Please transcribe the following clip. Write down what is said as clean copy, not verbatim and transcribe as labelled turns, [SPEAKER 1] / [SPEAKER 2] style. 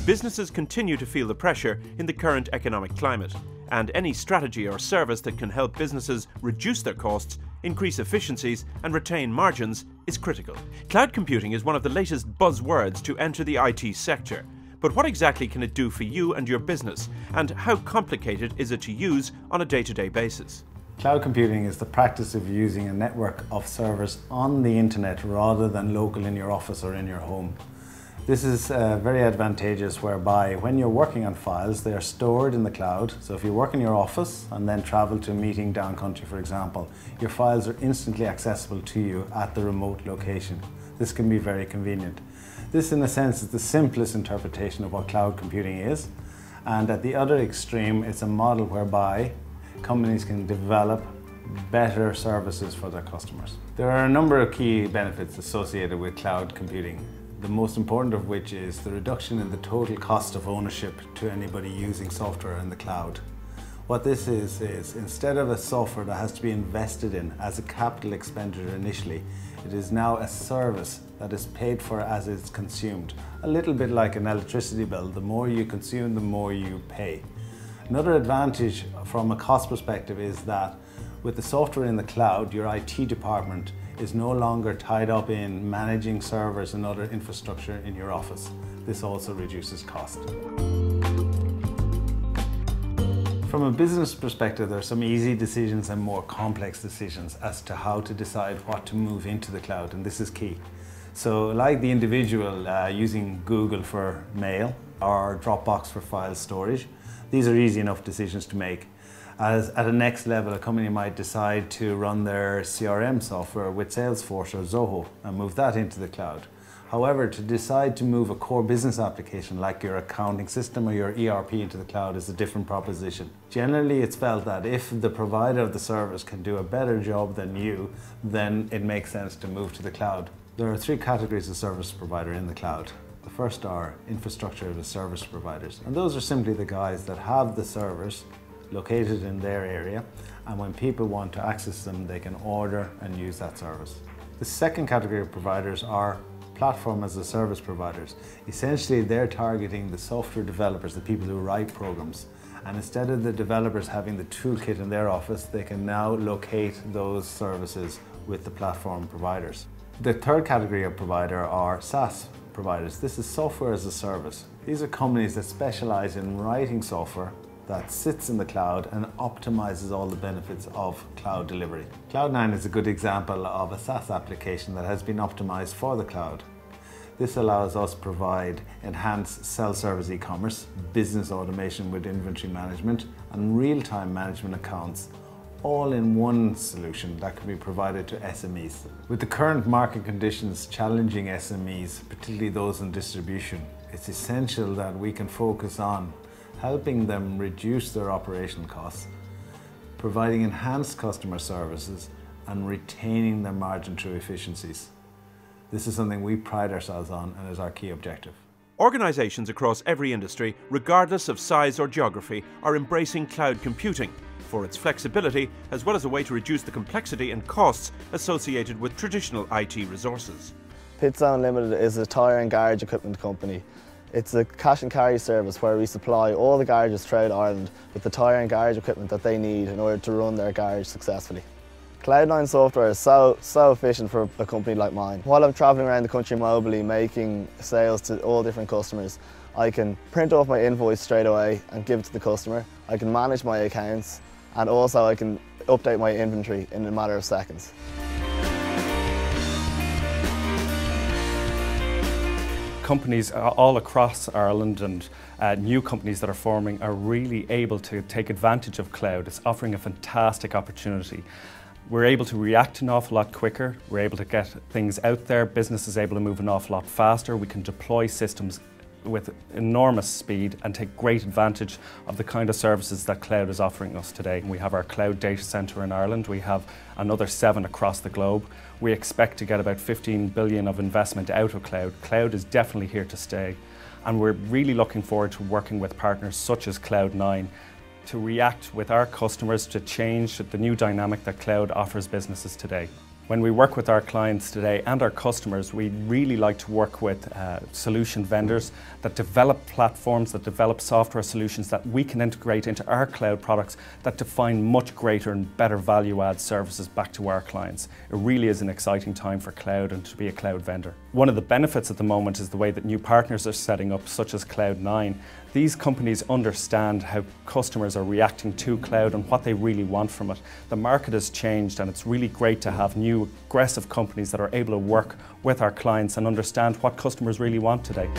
[SPEAKER 1] Businesses continue to feel the pressure in the current economic climate, and any strategy or service that can help businesses reduce their costs, increase efficiencies and retain margins is critical. Cloud computing is one of the latest buzzwords to enter the IT sector. But what exactly can it do for you and your business, and how complicated is it to use on a day-to-day basis?
[SPEAKER 2] Cloud computing is the practice of using a network of servers on the internet rather than local in your office or in your home. This is very advantageous whereby when you're working on files, they are stored in the cloud. So if you work in your office and then travel to a meeting down country, for example, your files are instantly accessible to you at the remote location. This can be very convenient. This, in a sense, is the simplest interpretation of what cloud computing is. And at the other extreme, it's a model whereby companies can develop better services for their customers. There are a number of key benefits associated with cloud computing. The most important of which is the reduction in the total cost of ownership to anybody using software in the cloud. What this is instead of a software that has to be invested in as a capital expenditure initially, it is now a service that is paid for as it's consumed. A little bit like an electricity bill, the more you consume, the more you pay. Another advantage from a cost perspective is that with the software in the cloud, your IT department is no longer tied up in managing servers and other infrastructure in your office. This also reduces cost. From a business perspective, there are some easy decisions and more complex decisions as to how to decide what to move into the cloud, and this is key. So like the individual using Google for mail or Dropbox for file storage, these are easy enough decisions to make. As at a next level, a company might decide to run their CRM software with Salesforce or Zoho and move that into the cloud. However, to decide to move a core business application like your accounting system or your ERP into the cloud is a different proposition. Generally, it's felt that if the provider of the service can do a better job than you, then it makes sense to move to the cloud. There are three categories of service provider in the cloud. The first are infrastructure as a service providers, and those are simply the guys that have the servers located in their area, and when people want to access them, they can order and use that service. The second category of providers are platform as a service providers. Essentially, they're targeting the software developers, the people who write programs, and instead of the developers having the toolkit in their office, they can now locate those services with the platform providers. The third category of provider are SaaS providers. This is software as a service. These are companies that specialize in writing software that sits in the cloud and optimizes all the benefits of cloud delivery. Cloud9 is a good example of a SaaS application that has been optimized for the cloud. This allows us to provide enhanced self-service e-commerce, business automation with inventory management, and real-time management accounts, all in one solution that can be provided to SMEs. With the current market conditions challenging SMEs, particularly those in distribution, it's essential that we can focus on helping them reduce their operational costs, providing enhanced customer services, and retaining their margin through efficiencies. This is something we pride ourselves on and is our key objective.
[SPEAKER 1] Organisations across every industry, regardless of size or geography, are embracing cloud computing for its flexibility as well as a way to reduce the complexity and costs associated with traditional IT resources.
[SPEAKER 3] Pitzone Limited is a tyre and garage equipment company. It's a cash and carry service where we supply all the garages throughout Ireland with the tyre and garage equipment that they need in order to run their garage successfully. Cloud9 Software is so efficient for a company like mine. While I'm travelling around the country mobily making sales to all different customers, I can print off my invoice straight away and give it to the customer. I can manage my accounts, and also I can update my inventory in a matter of seconds.
[SPEAKER 4] Companies all across Ireland and new companies that are forming are really able to take advantage of cloud. It's offering a fantastic opportunity. We're able to react an awful lot quicker, we're able to get things out there, business is able to move an awful lot faster, we can deploy systems with enormous speed and take great advantage of the kind of services that cloud is offering us today. We have our cloud data centre in Ireland, we have another 7 across the globe. We expect to get about 15 billion of investment out of cloud. Cloud is definitely here to stay, and we're really looking forward to working with partners such as Cloud9 to react with our customers to change the new dynamic that cloud offers businesses today. When we work with our clients today and our customers, we really like to work with solution vendors that develop platforms, that develop software solutions that we can integrate into our cloud products that define much greater and better value add services back to our clients. It really is an exciting time for cloud and to be a cloud vendor. One of the benefits at the moment is the way that new partners are setting up, such as Cloud9. These companies understand how customers are reacting to cloud and what they really want from it. The market has changed, and it's really great to have new aggressive companies that are able to work with our clients and understand what customers really want today.